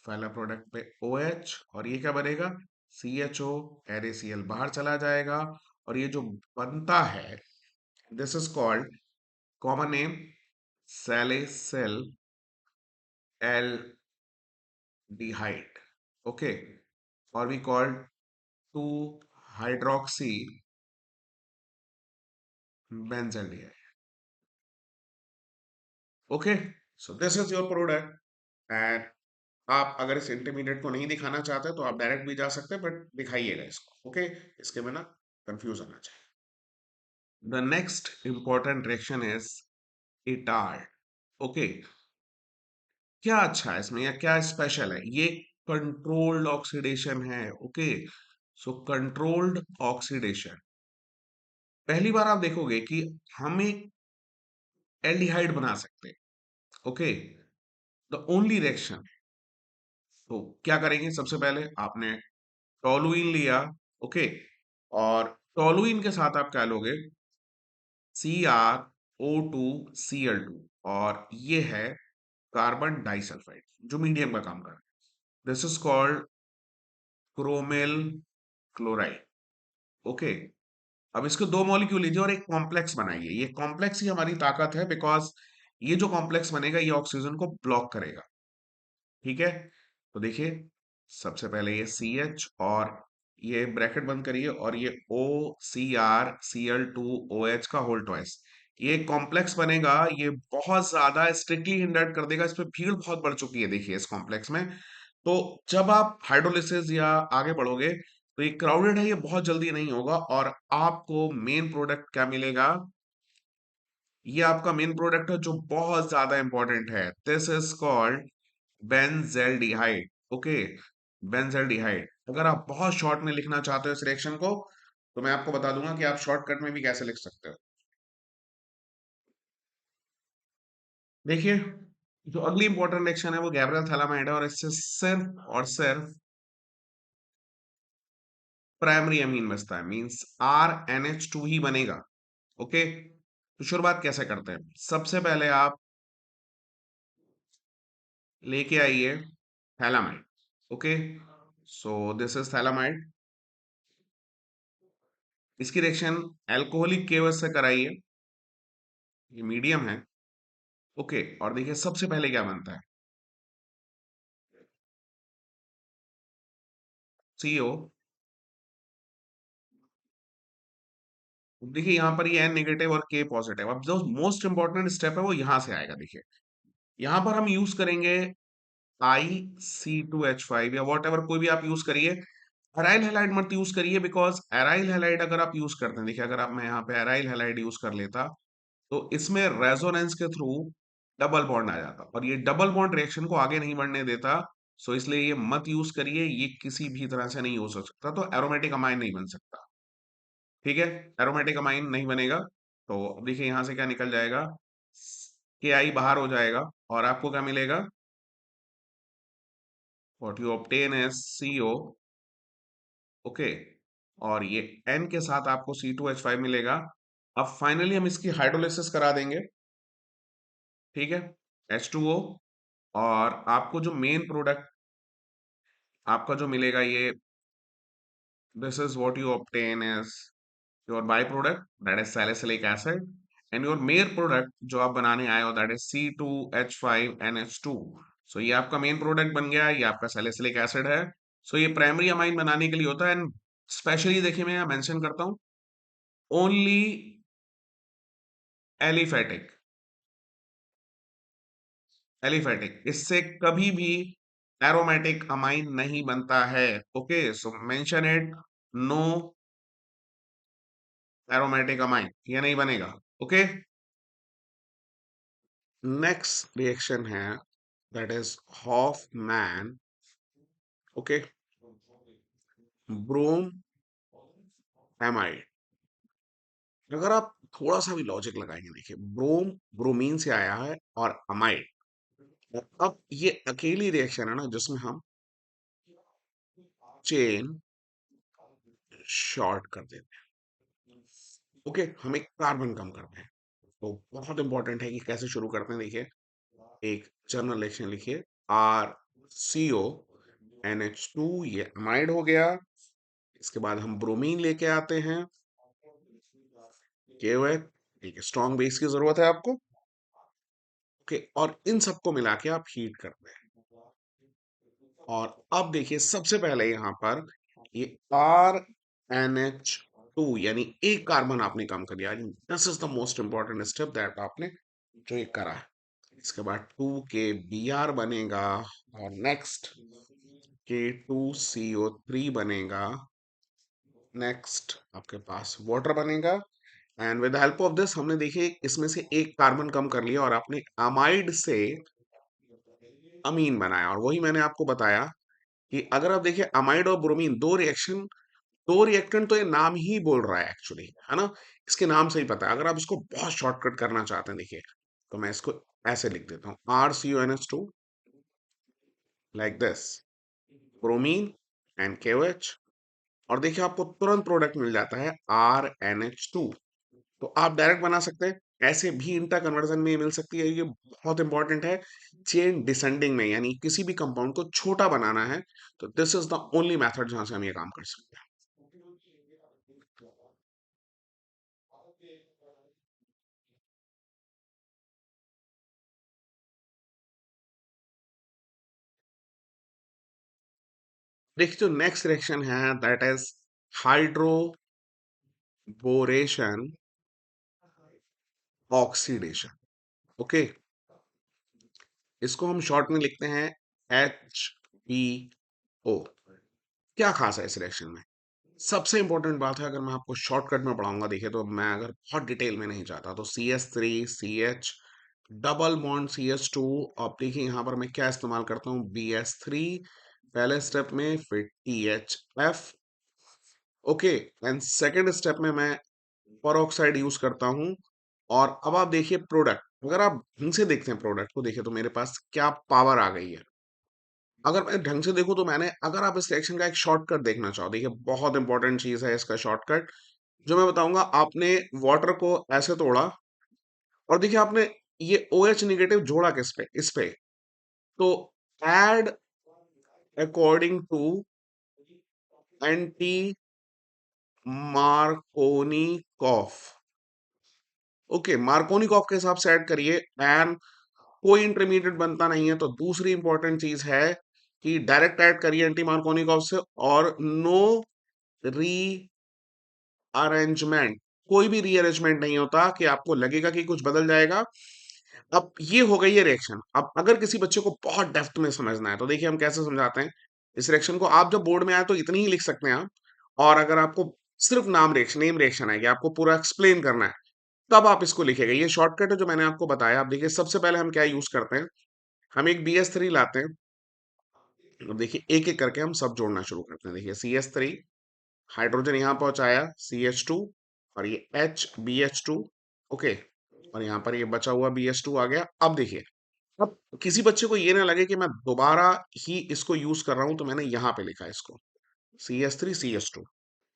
पहला प्रोडक्ट पे OH, और ये क्या बनेगा CHO, NaCl बाहर चला जाएगा, और ये जो बनता है, this is called common name salicylaldehyde. Okay, और we called 2 hydroxy benzaldehyde. Okay, so this is your product. And आप अगर इस इंटरमीडिएट को नहीं दिखाना चाहते तो आप डायरेक्ट भी जा सकते हैं, बट दिखाइएगा इसको। ओके, इसके बिना कंफ्यूज होना चाहिए। The next important reaction is Etard. Okay, क्या अच्छा है इसमें या क्या स्पेशल है, ये कंट्रोल्ड ऑक्सीडेशन है। ओके, सो कंट्रोल्ड ऑक्सीडेशन, पहली बार आप देखोगे कि हम एक एल्डिहाइड बना सकते हैं। ओके, द ओनली रिएक्शन, तो क्या करेंगे, सबसे पहले आपने टोलुइन लिया। ओके, और टोलुइन के साथ आप क्या लोगे, CrO2Cl2, और ये है कार्बन डाइसल्फाइड जो मीडियम का काम कर रहा है, this is called chromyl chloride. Okay, अब इसके दो मॉलिक्यूल लीजिए और एक कॉम्प्लेक्स बनाइए, ये कॉम्प्लेक्स ही हमारी ताकत है, बिकॉज ये जो कॉम्प्लेक्स बनेगा ये ऑक्सीजन को ब्लॉक करेगा। ठीक है, तो देखिए सबसे पहले ये CH, और ये ब्रैकेट बंद करिए, और ये OCrCl2OH का होल ट्वाइस, ये कॉम्प्लेक्स बनेगा, ये बहुत ज्यादा स्ट्रिक्टली हिंडर्ड कर देगा, इस पे भीड़ बहुत बढ़ चुकी है देखिए इस कॉम्प्लेक्स में। तो जब आप हाइड्रोलिसिस या आगे बढ़ोगे तो ये क्राउडेड है, ये बहुत जल्दी नहीं होगा, और आपको मेन प्रोडक्ट क्या मिलेगा, ये आपका मेन प्रोडक्ट है जो बहुत ज्यादा इंपॉर्टेंट है, this is called benzaldehyde. Okay, benzaldehyde. अगर आप बहुत शॉर्ट में लिखना चाहते हो इस रिएक्शन को, तो मैं आपको बता दूंगा कि आप शॉर्टकट में भी कैसे लिख सकते हो। देखिए, जो अगली इंपॉर्टेंट रिएक्शन है वो गैब्रियल थैलामाइड है, और इससे सिर्फ और सिर्फ प्राइमरी अमीन बचता है, मींस RNH2 ही बनेगा। ओके, तो शुरुआत कैसे करते हैं, सबसे पहले आप लेके आइए phthalimide. Okay, so this is phthalimide, इसकी रिएक्शन एल्कोहलिक केवस से कराइए, ये मीडियम है। ओके, और देखिए सबसे पहले क्या बनता है, सीओ। देखिए यहाँ पर ये एन नेगेटिव और के पॉजिटिव, अब जो मोस्ट इंपॉर्टेंट स्टेप है वो यहां से आएगा। देखिए यहां पर हम यूज करेंगे I C2H5 या वॉट एवर, कोई भी आप यूज करिए। एराइल हैलाइड मत यूज करिए, बिकॉज एराइल हैलाइड अगर आप यूज करते हैं, देखिए अगर आप, मैं यहाँ पे एराइल हैलाइड यूज कर लेता तो इसमें रेजोनेंस के थ्रू डबल बॉन्ड आ जाता, और ये डबल बॉन्ड रिएक्शन को आगे नहीं बढ़ने देता। सो इसलिए ये मत यूज करिए, ये किसी भी तरह से नहीं हो सकता, तो एरोमेटिक अमाइन नहीं बन सकता। ठीक है, एरोमेटिक अमाइन नहीं बनेगा। तो अब देखिए यहां से क्या निकल जाएगा, के आई बाहर हो जाएगा, और आपको क्या मिलेगा, what you obtain as CO. Okay, और ये एन के साथ आपको C2H5 मिलेगा। अब फाइनली हम इसकी हाइड्रोलिसिस करा देंगे। ठीक है, H2O, और आपको जो मेन प्रोडक्ट आपका जो मिलेगा, ये this is what you obtain as your by product, that is salicylic acid, and your main product जो आप बनाने आए हो, दैट इज C2H5NH2। सो ये आपका मेन प्रोडक्ट बन गया, ये आपका सैलिसिलिक एसिड है। सो ये प्राइमरी अमाइन बनाने के लिए होता है, एंड स्पेशली देखिए मैं यहाँ मेंशन करता हूँ, ओनली एलिफेटिक, एलिफेटिक, इससे कभी भी एरोमेटिक अमाइन नहीं बनता है। Okay, so mention it, no aromatic amine, ये नहीं बनेगा। ओके, नेक्स्ट रिएक्शन है, that is Hofmann. Okay, bromamide. अगर आप थोड़ा सा भी लॉजिक लगाएंगे, देखिए ब्रोम ब्रोमीन से आया है, और अमाइड, अब ये अकेली रिएक्शन है ना जिसमें हम चेन शॉर्ट कर देते हैं। ओके, हम एक कार्बन कम करते हैं। तो बहुत इंपॉर्टेंट है कि कैसे शुरू करते हैं। देखिए एक जर्नल रिएक्शन लिखिए, RCO NH2, ये अमाइड हो गया। इसके बाद हम ब्रोमीन लेके आते हैं, KOH, एक स्ट्रॉन्ग बेस की जरूरत है आपको। ओके, और इन सबको मिला के आप हीट करते हैं। और अब देखिए सबसे पहले यहाँ पर ये RNH2, यानी एक कार्बन आपने कम कर दिया। This is the most important step that आपने जो ये करा है। इसके बाद 2 के Br बनेगा, और नेक्स्ट K2CO3 बनेगा। नेक्स्ट आपके पास वाटर बनेगा, and with help of this हमने देखिए इसमें से एक कार्बन कम कर लिया, और आपने अमाइड से अमीन बनाया। और वही मैंने आपको बताया कि अगर आप देखिए अमाइड और ब्रोमीन दो रिएक्टेंट, तो ये नाम ही बोल रहा है एक्चुअली, है ना, इसके नाम से ही पता है। अगर आप इसको बहुत शॉर्टकट करना चाहते हैं, देखिए तो मैं इसको ऐसे लिख देता हूँ, RCONH2, like this, bromine and KOH, और देखिए आपको तुरंत प्रोडक्ट मिल जाता है RNH2। तो आप डायरेक्ट बना सकते हैं, ऐसे भी इंटर कन्वर्जन में ये मिल सकती है। ये बहुत इंपॉर्टेंट है चेन डिसेंडिंग में, यानी किसी भी कंपाउंड को छोटा बनाना है, तो this is the only method जहां से हम ये काम कर सकते हैं। देखिए जो नेक्स्ट रिएक्शन है, that is hydroboration oxidation. Okay, इसको हम शॉर्ट में लिखते हैं HBO। क्या खास है इस रिएक्शन में, सबसे इंपॉर्टेंट बात है, अगर मैं आपको शॉर्टकट में पढ़ाऊंगा, देखिए तो मैं अगर बहुत डिटेल में नहीं जाता, तो CH3CH डबल बॉन्ड CH2, और देखिए यहाँ पर मैं क्या इस्तेमाल करता हूँ, BS3 पहले स्टेप में, फिर THF। Okay, and second step में मैं पर यूज करता हूँ। और अब आप देखिए प्रोडक्ट, अगर आप ढंग से देखते हैं प्रोडक्ट को, देखिए तो मेरे पास क्या पावर आ गई है। अगर मैं ढंग से देखूं तो मैंने, अगर आप इस रिएक्शन का एक शॉर्टकट देखना चाहो, देखिए बहुत इंपॉर्टेंट चीज है इसका शॉर्टकट जो मैं बताऊंगा। आपने वाटर को ऐसे तोड़ा, और देखिए आपने ये OH निगेटिव जोड़ा किस पे, इस पे, तो add according to anti Markovnikov. Okay, Markovnikov के हिसाब से ऐड करिए एंड कोई इंटरमीडिएट बनता नहीं है, तो दूसरी इंपॉर्टेंट चीज है कि डायरेक्ट ऐड करिए एंटी मार्कोनिकॉफ से, और नो री अरेंजमेंट, कोई भी रीअरेंजमेंट नहीं होता कि आपको लगेगा कि कुछ बदल जाएगा। अब ये हो गई है रिएक्शन। अब अगर किसी बच्चे को बहुत डेप्थ में समझना है तो देखिए हम कैसे समझाते हैं इस रिएक्शन को। आप जब बोर्ड में आए तो इतनी ही लिख सकते हैं आप, और अगर आपको सिर्फ नाम रिएक्शन नेम रिएक्शन है कि आपको पूरा एक्सप्लेन करना है, तब आप इसको लिखेगा। ये शॉर्टकट है जो मैंने आपको बताया। आप देखिए सबसे पहले हम क्या यूज करते हैं, हम एक BS3 लाते हैं। अब देखिए एक एक करके हम सब जोड़ना शुरू करते हैं। देखिए CH3, हाइड्रोजन यहाँ पहुंचाया CH2, और ये HBH2, ओके, और यहाँ पर ये बचा हुआ BH2 आ गया। अब देखिए, अब किसी बच्चे को ये ना लगे कि मैं दोबारा ही इसको यूज कर रहा हूं, तो मैंने यहाँ पे लिखा है इसको CH3 CH2,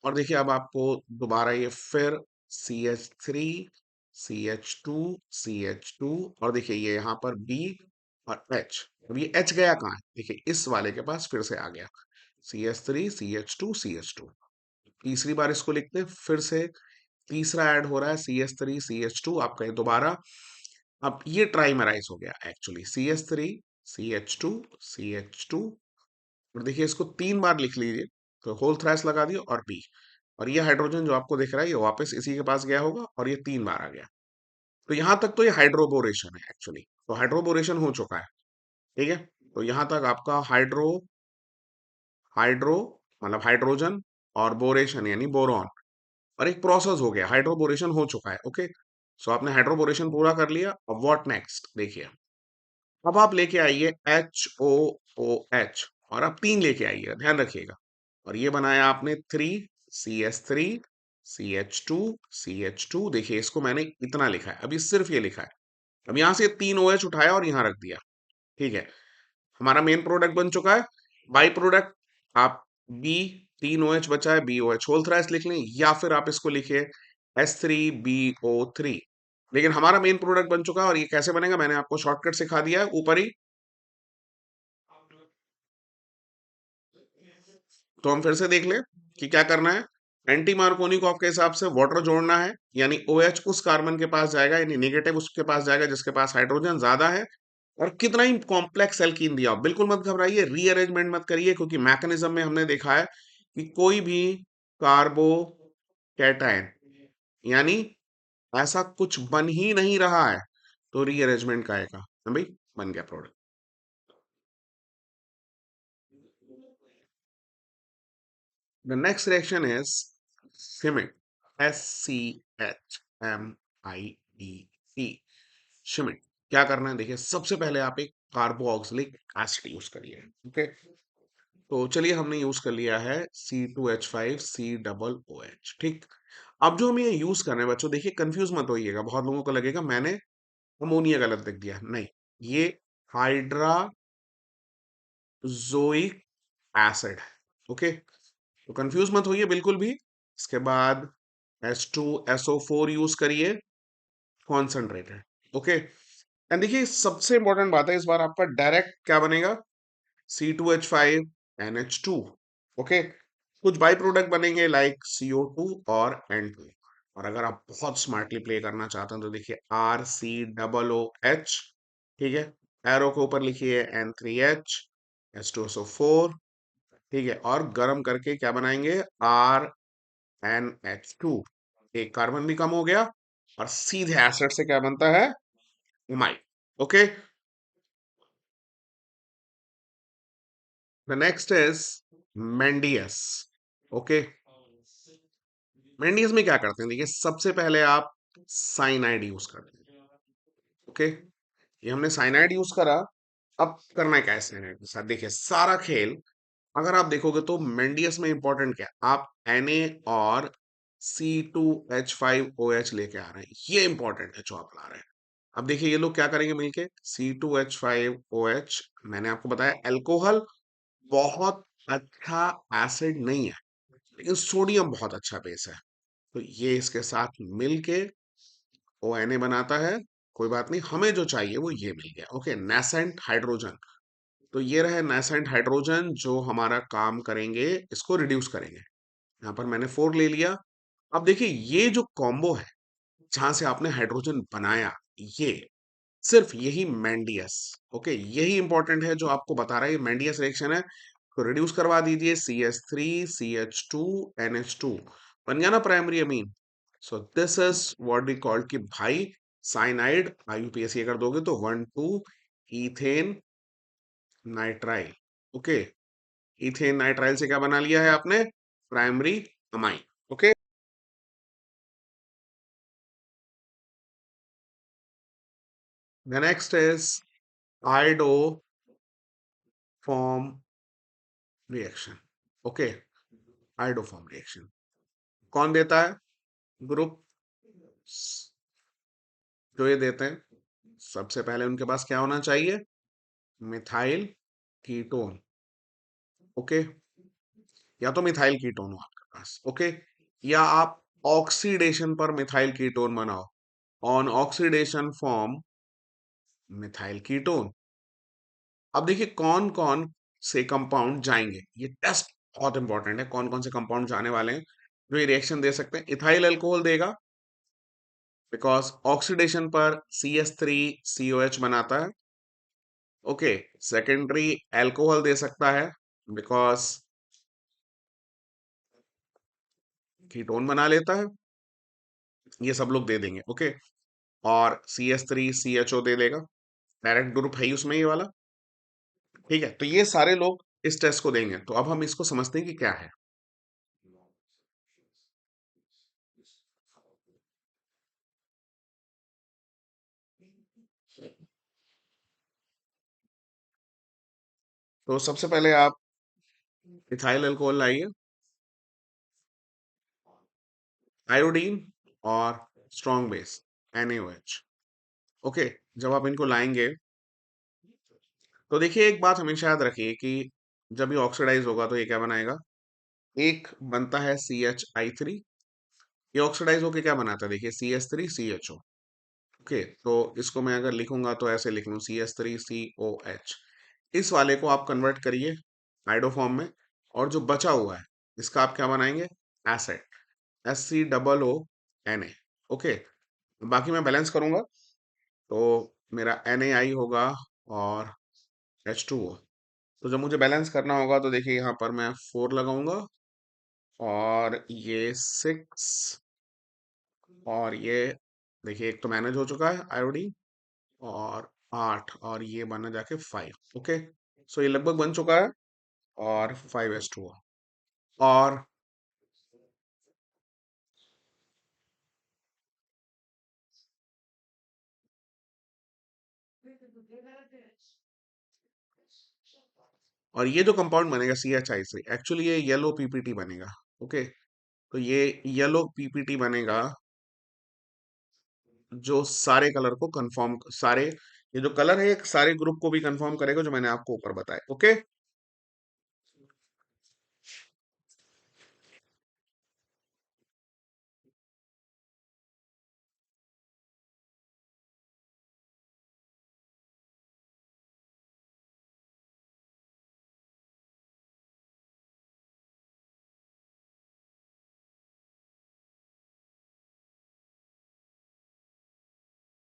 और देखिए अब आपको दोबारा ये फिर CH3 CH2 CH2, और देखिए ये यहाँ पर B और H। अब ये H गया कहाँ है, देखिए इस वाले के पास फिर से आ गया CH3 CH2 CH2। तीसरी बार इसको लिखते हैं, फिर से तीसरा ऐड हो रहा है CH3 CH2 आपका ये दोबारा। अब ये ट्राइमराइज हो गया एक्चुअली CH3 CH2 CH2, और देखिए इसको 3 बार लिख लीजिए, तो होल थ्राइस लगा दिया और बी, और ये हाइड्रोजन जो आपको दिख रहा है ये वापस इसी के पास गया होगा, और ये 3 बार आ गया। तो यहां तक तो ये हाइड्रोबोरेशन है एक्चुअली, तो हाइड्रोबोरेशन हो चुका है। ठीक है, तो यहां तक आपका हाइड्रो हाइड्रो मतलब हाइड्रोजन, और बोरेशन यानी बोरॉन, और एक प्रोसेस हो गया, हाइड्रोबोरेशन हो चुका है। ओके, सो आपने हाइड्रोबोरेशन पूरा कर लिया। अब व्हाट नेक्स्ट देखिए, अब आप लेके आइए HOOH, और आप 3 लेके आइए, ध्यान रखिएगा। और ये बनाया आपने 3 CH3 CH2 CH2, देखिए इसको मैंने इतना लिखा है, अभी सिर्फ ये लिखा है। अब यहां से 3 OH उठाया और यहां रख दिया। ठीक है, हमारा मेन प्रोडक्ट बन चुका है। बाई प्रोडक्ट आप बी, 3 OH बचा है, BOH होल थ्राइस लिख लें, या फिर आप इसको लिखिए H3BO3। लेकिन हमारा मेन प्रोडक्ट बन चुका है, और ये कैसे बनेगा मैंने आपको शॉर्टकट सिखा दिया है ऊपर ही। तो हम फिर से देख लें कि क्या करना है। एंटी मार्कोनिकॉफ के हिसाब से वाटर जोड़ना है, यानी OH उस कार्बन के पास जाएगा, यानी नेगेटिव उसके पास जाएगा जिसके पास हाइड्रोजन ज्यादा है। और कितना ही कॉम्प्लेक्स एल्कीन दिया हो, बिल्कुल मत घबराइए, रीअरेंजमेंट मत करिए, क्योंकि मैकेनिज्म में हमने देखा है कि कोई भी कार्बो कैटायन, यानी ऐसा कुछ बन ही नहीं रहा है, तो रीअरेंजमेंट का आएगा। हाँ भाई, बन गया product. The next reaction is Schmidt, SCHMIET, Schmidt. क्या करना है देखिए, सबसे पहले आप एक कार्बोक्सिलिक एसिड यूज करिए। ओके, तो चलिए हमने यूज कर लिया है C2H5COOH। ठीक, अब जो हम ये यूज कर रहे हैं बच्चों, देखिए कंफ्यूज मत होइएगा, बहुत लोगों को लगेगा मैंने अमोनिया गलत लिख दिया, नहीं, ये हाइड्राजोइक एसिड है। ओके, तो कंफ्यूज मत होइए बिल्कुल भी। इसके बाद H2SO4 यूज करिए, कॉन्सेंट्रेटेड। ओके, एंड देखिए सबसे इंपॉर्टेंट बात है, इस बार आपका डायरेक्ट क्या बनेगा, C2H5NH2। ओके, कुछ बाई प्रोडक्ट बनेंगे लाइक CO2 और N2। और अगर आप बहुत स्मार्टली प्ले करना चाहते हैं तो देखिए RCOOH। ठीक है, एरो के ऊपर लिखिए N3H, H2SO4। ठीक है, और गर्म करके क्या बनाएंगे, RNH2, एक कार्बन भी कम हो गया, और सीधे एसिड से क्या बनता है, imide. Okay, the next is Mendius. Okay, Mendius में क्या करते हैं, देखिए सबसे पहले आप साइनाइड यूज करते हैं। ओके, ये हमने साइनाइड यूज करा। अब करना क्या है साइनाइड के साथ, देखिए सारा खेल, अगर आप देखोगे तो मेंडियस में इंपॉर्टेंट क्या है, आप Na और C2H5OH लेके आ रहे हैं, ये इंपॉर्टेंट है जो आप ला रहे हैं। अब देखिए ये लोग क्या करेंगे मिलके, C2H5OH, मैंने आपको बताया अल्कोहल बहुत अच्छा एसिड नहीं है, लेकिन सोडियम बहुत अच्छा बेस है। तो ये इसके साथ मिलके ONA बनाता है। कोई बात नहीं, हमें जो चाहिए वो ये मिल गया। ओके, नेसेंट हाइड्रोजन, तो ये रहे नेसेंट हाइड्रोजन जो हमारा काम करेंगे, इसको रिड्यूस करेंगे। यहाँ पर मैंने 4 ले लिया। अब देखिए ये जो कॉम्बो है, जहां से आपने हाइड्रोजन बनाया, ये सिर्फ यही मेंडियस, ओके, यही इंपॉर्टेंट है जो आपको बता रहा है, ये मेंडियस रिएक्शन है। तो रिड्यूस करवा दीजिए, CH3 CH2 NH2 बन गया ना primary amine. So this is what we called कि भाई साइनाइड, IUPAC अगर दोगे तो 1 2 ethane nitrile, okay. Ethane nitrile से क्या बना लिया है आपने, primary amine, okay. The next is iodoform reaction, okay. Iodoform reaction कौन देता है, ग्रुप जो ये देते हैं, सबसे पहले उनके पास क्या होना चाहिए, मिथाइल कीटोन, ओके। या तो मिथाइल कीटोन हो आपके पास, ओके, या आप ऑक्सीडेशन पर मिथाइल कीटोन बनाओ, on oxidation form methyl ketone. अब देखिए कौन कौन से कंपाउंड जाएंगे, ये टेस्ट बहुत इंपॉर्टेंट है, कौन कौन से कंपाउंड जाने वाले हैं जो ये रिएक्शन दे सकते हैं। इथाइल अल्कोहल देगा, बिकॉज ऑक्सीडेशन पर CH3COH बनाता है, ओके। सेकेंडरी अल्कोहल दे सकता है, बिकॉज कीटोन बना लेता है, ये सब लोग दे देंगे, ओके। और CH3CHO दे देगा, डायरेक्ट ग्रुप है ही उसमें ये वाला, ठीक है। तो ये सारे लोग इस टेस्ट को देंगे, तो अब हम इसको समझते हैं कि क्या है। तो सबसे पहले आप इथाइल अल्कोहल लाइए, आयोडीन और स्ट्रॉन्ग बेस NaOH, ओके। जब आप इनको लाएंगे तो देखिए एक बात हमेशा याद रखिए कि जब ये ऑक्सीडाइज होगा तो ये क्या बनाएगा, एक बनता है CH3, ये ऑक्सीडाइज होके क्या बनाता है, देखिए CH3CHO, ओके। तो इसको मैं अगर लिखूंगा तो ऐसे लिख लूं, CH3COH। इस वाले को आप कन्वर्ट करिए आइडो फॉर्म में, और जो बचा हुआ है इसका आप क्या बनाएंगे, एसिड, SCOO, ओके। बाकी मैं बैलेंस करूंगा, तो मेरा NaI होगा और H2O। तो जब मुझे बैलेंस करना होगा तो देखिए यहाँ पर मैं 4 लगाऊंगा, और ये 6, और ये देखिए एक तो मैनेज हो चुका है आयोडीन, और 8, और ये बना जाके 5, ओके। सो ये लगभग बन चुका है, और 5s2, और और ये जो कंपाउंड बनेगा CH3, एक्चुअली ये येलो PPT बनेगा, ओके। तो ये येलो PPT बनेगा जो सारे कलर को कंफर्म, सारे ये जो कलर है ये सारे ग्रुप को भी कंफर्म करेगा जो मैंने आपको ऊपर बताया, ओके।